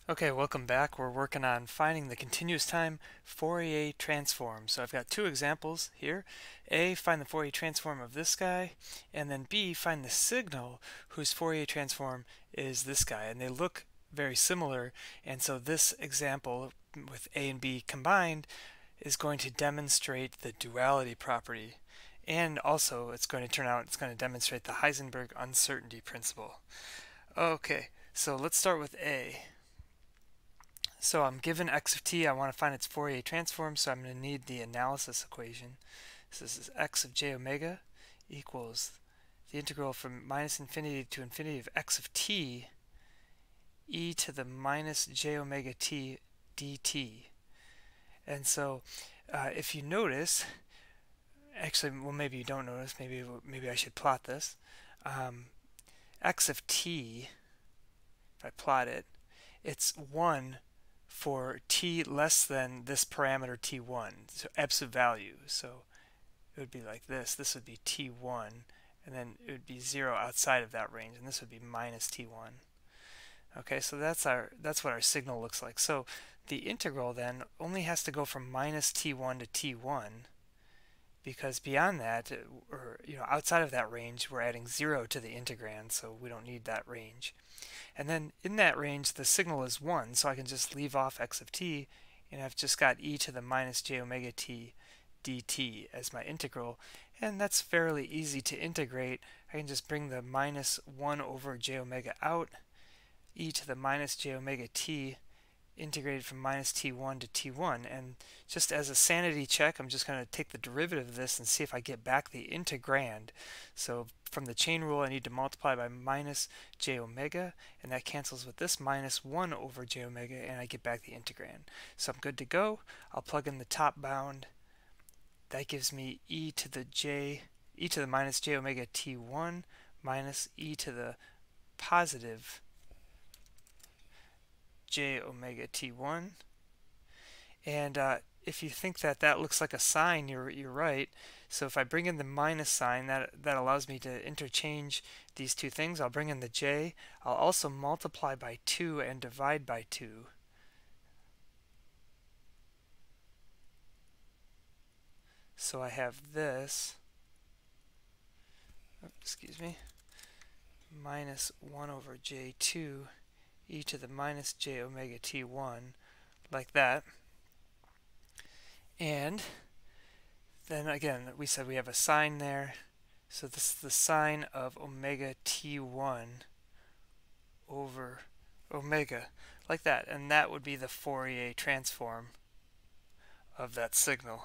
Okay, welcome back. We're working on finding the continuous time Fourier transform. So I've got two examples here. A, find the Fourier transform of this guy, and then B, find the signal whose Fourier transform is this guy. And they look very similar, and so this example with A and B combined is going to demonstrate the duality property. And also it's going to turn out it's going to demonstrate the Heisenberg uncertainty principle. Okay, so let's start with A. So I'm given x of t, I want to find its Fourier transform, so I'm going to need the analysis equation. So this is x of j omega equals the integral from minus infinity to infinity of x of t e to the minus j omega t dt. And so if you notice, actually, well, maybe you don't notice, maybe I should plot this. X of t, if I plot it, it's 1 for t less than this parameter t1, so absolute value. So it would be like this. This would be t1, and then it would be 0 outside of that range, and this would be minus t1. Okay, so that's what our signal looks like. So the integral then only has to go from minus t1 to t1, because beyond that, or outside of that range, we're adding 0 to the integrand, so we don't need that range. And then in that range, the signal is 1, so I can just leave off x of t, and I've just got e to the minus j omega t dt as my integral, and that's fairly easy to integrate. I can just bring the minus 1 over j omega out, e to the minus j omega t integrated from minus t1 to t1, and just as a sanity check, I'm just going to take the derivative of this and see if I get back the integrand. So from the chain rule, I need to multiply by minus j omega, and that cancels with this minus 1 over j omega, and I get back the integrand. So I'm good to go. I'll plug in the top bound. That gives me e to the minus j omega t1 minus e to the positive j omega t1. And if you think that that looks like a sign, you're right. So if I bring in the minus sign, that allows me to interchange these two things. I'll bring in the j. I'll also multiply by 2 and divide by 2. So I have this, excuse me, minus 1 over j2 e to the minus j omega t1, like that. And then again, we said we have a sign there, so this is the sine of omega t1 over omega, like that, and that would be the Fourier transform of that signal.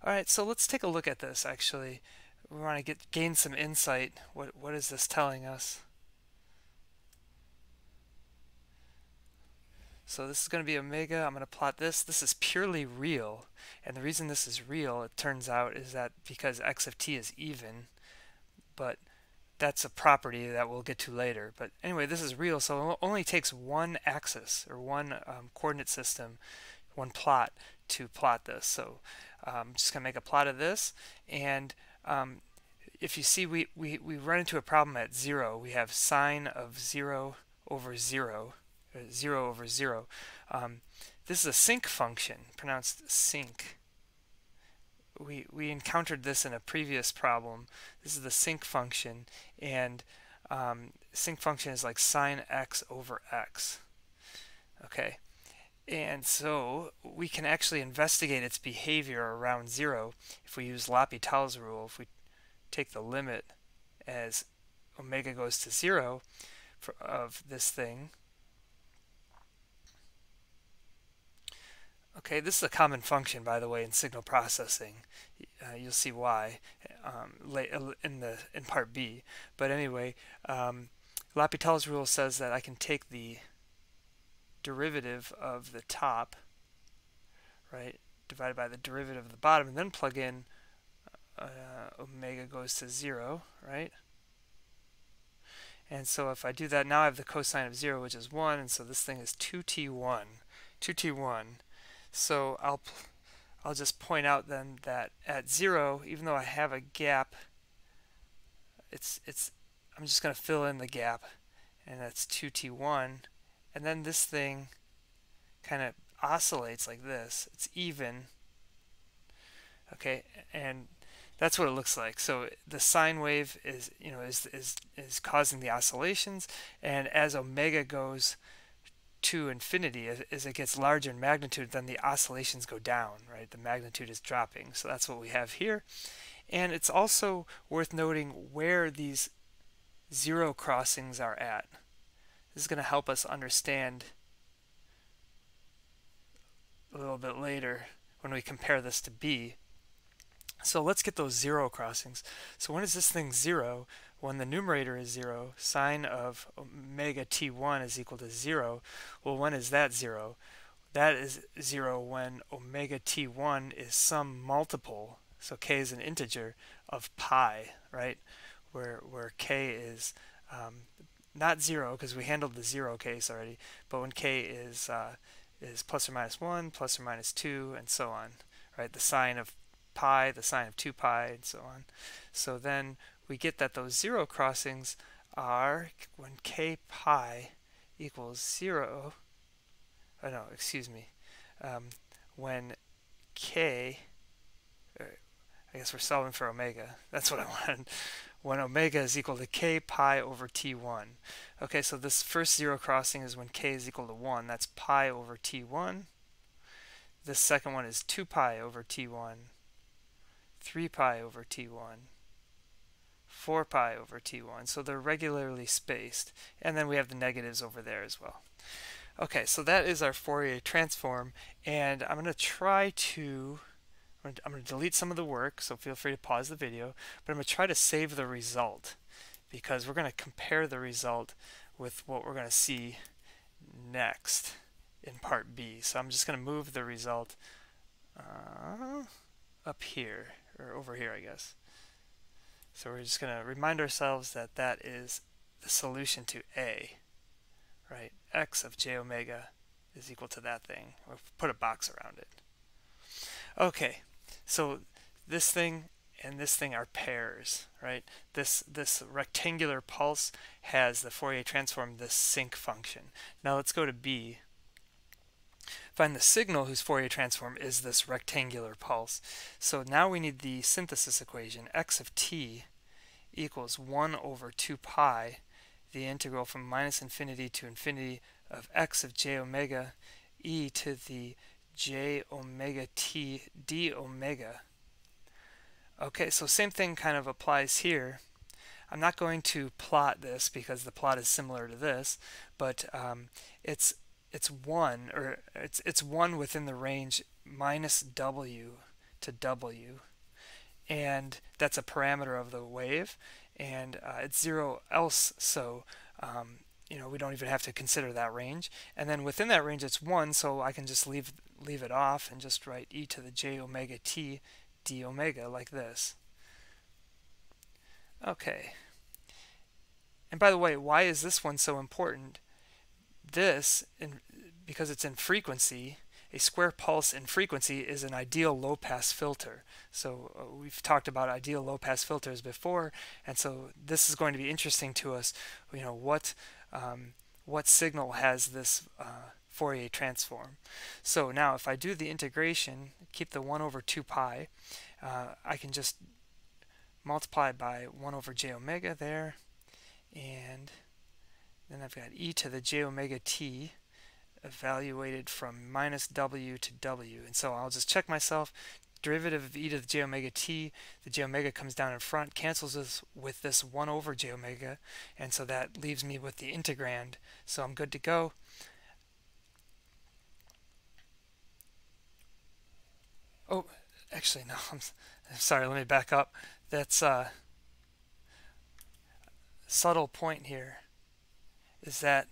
Alright, so let's take a look at this. Actually, we want to gain some insight. What is this telling us? So this is going to be omega. I'm going to plot this. This is purely real. And the reason this is real, it turns out, is that because x of t is even. But that's a property that we'll get to later. But anyway, this is real, so it only takes one axis, or one coordinate system, one plot, to plot this. So I'm just going to make a plot of this. And if you see, we run into a problem at 0. We have sine of 0 over 0. 0 over 0. This is a sinc function, pronounced sinc. We encountered this in a previous problem. This is the sinc function, and sinc function is like sine x over x. Okay, and so we can actually investigate its behavior around 0 if we use L'Hopital's rule. If we take the limit as omega goes to 0 of this thing. Okay, this is a common function, by the way, in signal processing. You'll see why in part B. But anyway, L'Hopital's rule says that I can take the derivative of the top, right, divided by the derivative of the bottom, and then plug in omega goes to 0, right? And so if I do that, now I have the cosine of 0, which is 1, and so this thing is 2t1. 2t1. So I'll just point out then that at 0, even though I have a gap, I'm just going to fill in the gap, and that's 2t1, and then this thing kind of oscillates like this. It's even, okay, and that's what it looks like. So the sine wave is, is causing the oscillations, and as omega goes to infinity, as it gets larger in magnitude, then the oscillations go down, right? The magnitude is dropping. So that's what we have here. And it's also worth noting where these zero crossings are at. This is going to help us understand a little bit later when we compare this to B. So let's get those zero crossings. So when is this thing zero? When the numerator is 0, sine of omega t1 is equal to 0. Well, when is that 0? That is 0 when omega t1 is some multiple, so k is an integer, of pi, right? Where k is not 0, because we handled the 0 case already, but when k is plus or minus 1, plus or minus 2, and so on, right? The sine of pi, the sine of 2 pi, and so on. So then we get that those zero crossings are when k pi equals 0. Oh no, excuse me. When k, I guess we're solving for omega. That's what I wanted. When omega is equal to k pi over t1. Okay, so this first zero crossing is when k is equal to 1. That's pi over t1. This second one is 2 pi over t1, 3 pi over t1, 4 pi over t1. So they're regularly spaced. And then we have the negatives over there as well. Okay, so that is our Fourier transform. And I'm going to try to... I'm going to delete some of the work, so feel free to pause the video. But I'm going to try to save the result, because we're going to compare the result with what we're going to see next in part B. So I'm just going to move the result up here, or over here, I guess. So we're just going to remind ourselves that that is the solution to A, right? X of j omega is equal to that thing. We'll put a box around it. Okay, so this thing and this thing are pairs, right? This rectangular pulse has the Fourier transform, this sinc function. Now let's go to B. Find the signal whose Fourier transform is this rectangular pulse. So now we need the synthesis equation. X of t equals 1 over 2 pi, the integral from minus infinity to infinity of x of j omega e to the j omega t d omega. Okay, so same thing kind of applies here. I'm not going to plot this because the plot is similar to this, but it's 1, or it's 1 within the range minus w to w, and that's a parameter of the wave, and it's 0 else, so we don't even have to consider that range. And then within that range it's 1, so I can just leave it off and just write e to the j omega t d omega like this. Okay. And by the way, why is this one so important? This, because it's in frequency, a square pulse in frequency is an ideal low-pass filter. So we've talked about ideal low-pass filters before, and so this is going to be interesting to us. What signal has this Fourier transform? So now if I do the integration, keep the 1 over 2 pi, I can just multiply by 1 over j omega there, and then I've got e to the j omega t evaluated from minus w to w. And so I'll just check myself. Derivative of e to the j omega t, the j omega comes down in front, cancels this with this 1 over j omega, and so that leaves me with the integrand. So I'm good to go. Oh, actually, no, I'm sorry, let me back up. That's a subtle point here, is that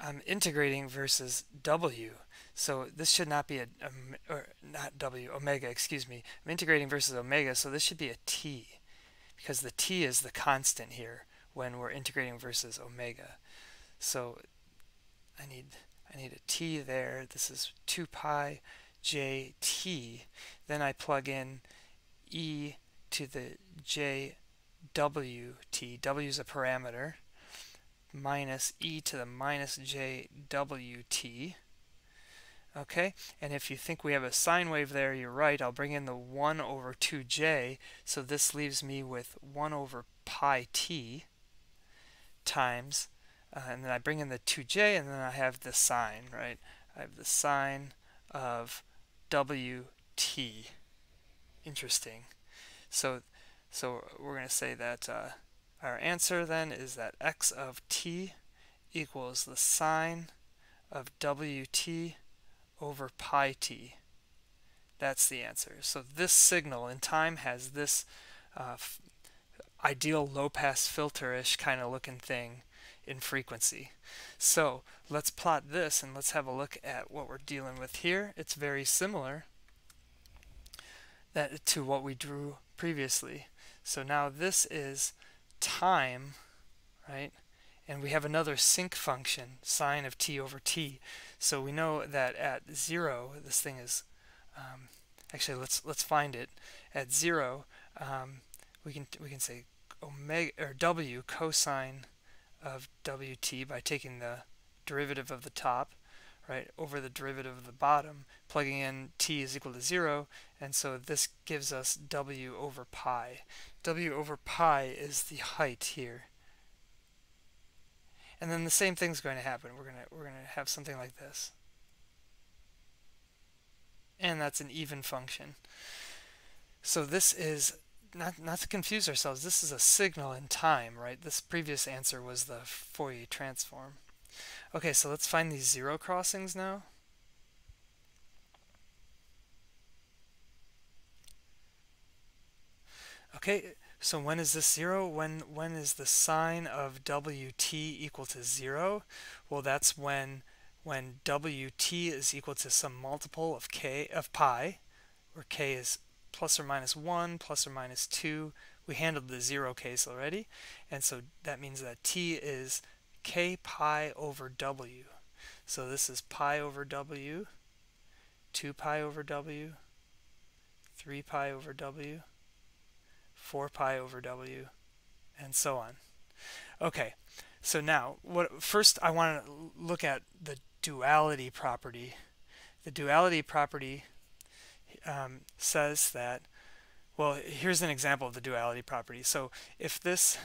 I'm integrating versus w. So this should not be or not w, omega, excuse me. I'm integrating versus omega, so this should be a t, because the t is the constant here when we're integrating versus omega. So I need a t there. This is 2 pi j t. Then I plug in e to the j w t. W is a parameter. minus e to the minus j wt. Okay, and if you think we have a sine wave there, you're right. I'll bring in the 1 over 2j, so this leaves me with 1 over pi t times, and then I bring in the 2j, and then I have the sine, right? I have the sine of wt. Interesting. So we're going to say that our answer then is that x of t equals the sine of wt over pi t. That's the answer. So this signal in time has this ideal low-pass filter-ish kind of looking thing in frequency. So let's plot this and let's have a look at what we're dealing with here. It's very similar to what we drew previously. So now this is time, right? And we have another sinc function, sine of t over t. So we know that at 0, this thing is actually let's find it. At 0, we can say omega or w cosine of wt by taking the derivative of the top, right, over the derivative of the bottom, plugging in t is equal to 0, and so this gives us w over pi. W over pi is the height here. And then the same thing's going to happen. We're going to have something like this. And that's an even function. So this is not to confuse ourselves, this is a signal in time, right? This previous answer was the Fourier transform. Okay, so let's find these zero crossings now. Okay, so when is this 0? When is the sine of wt equal to 0? Well, that's when wt is equal to some multiple of pi, where k is plus or minus 1, plus or minus 2. We handled the 0 case already, and so that means that t is k pi over w. So this is pi over w, 2 pi over w, 3 pi over w, 4 pi over w, and so on. Okay, so now first I want to look at the duality property. The duality property says that, well, here's an example of the duality property. So if this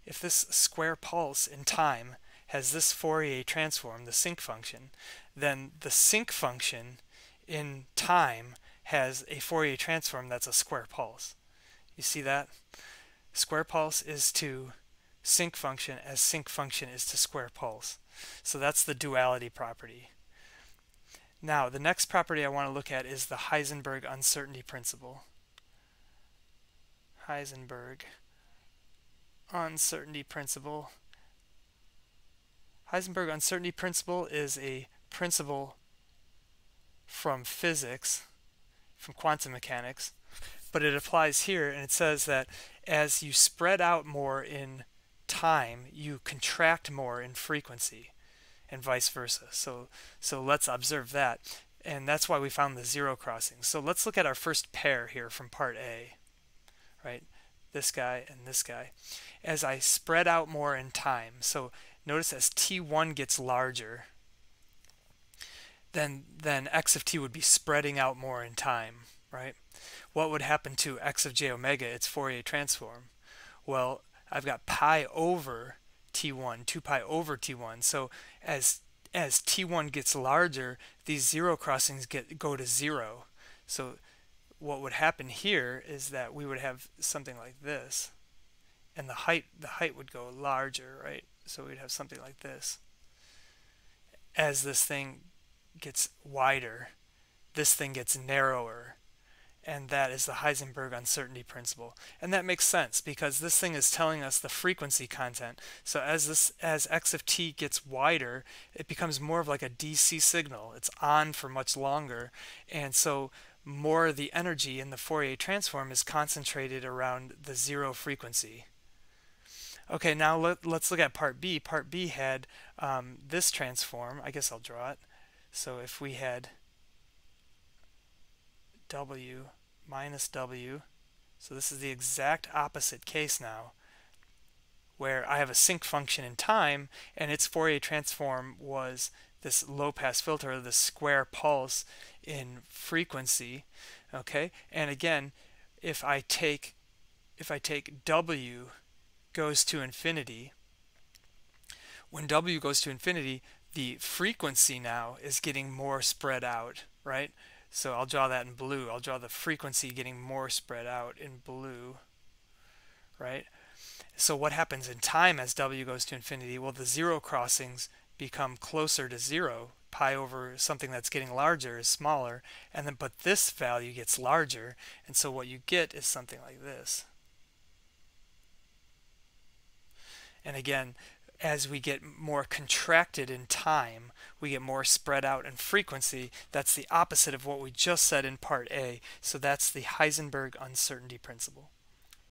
square pulse in time has this Fourier transform, the sinc function, then the sinc function in time has a Fourier transform that's a square pulse. You see that? Square pulse is to sinc function as sinc function is to square pulse. So that's the duality property. Now, the next property I want to look at is the Heisenberg uncertainty principle. Heisenberg uncertainty principle. Heisenberg uncertainty principle is a principle from physics, from quantum mechanics, but it applies here, and it says that as you spread out more in time, you contract more in frequency, and vice versa. So let's observe that, and that's why we found the zero crossings. So let's look at our first pair here from part A, right? This guy and this guy. As I spread out more in time, so notice as t1 gets larger, then x of t would be spreading out more in time, right? What would happen to x of j omega, its Fourier transform? Well, I've got pi over t1, 2 pi over t1. So as t1 gets larger, these zero crossings go to 0. So what would happen here is that we would have something like this, and the height would go larger, right? So we'd have something like this. As this thing gets wider, this thing gets narrower, and that is the Heisenberg uncertainty principle. And that makes sense because this thing is telling us the frequency content. So as x of t gets wider, it becomes more of like a DC signal. It's on for much longer, and so more of the energy in the Fourier transform is concentrated around the 0 frequency. Okay, now let's look at part B. Part B had this transform. I guess I'll draw it. So if we had w minus w, so this is the exact opposite case now. where I have a sinc function in time, and its Fourier transform was this low-pass filter, the square pulse in frequency. Okay, and again, if I take W goes to infinity, when W goes to infinity, the frequency now is getting more spread out, right? So I'll draw that in blue. I'll draw the frequency getting more spread out in blue, right? So what happens in time as W goes to infinity? Well, the zero crossings become closer to zero. Pi over something that's getting larger is smaller, and then but this value gets larger, and so what you get is something like this. And again, as we get more contracted in time, we get more spread out in frequency. That's the opposite of what we just said in part A. So that's the Heisenberg uncertainty principle.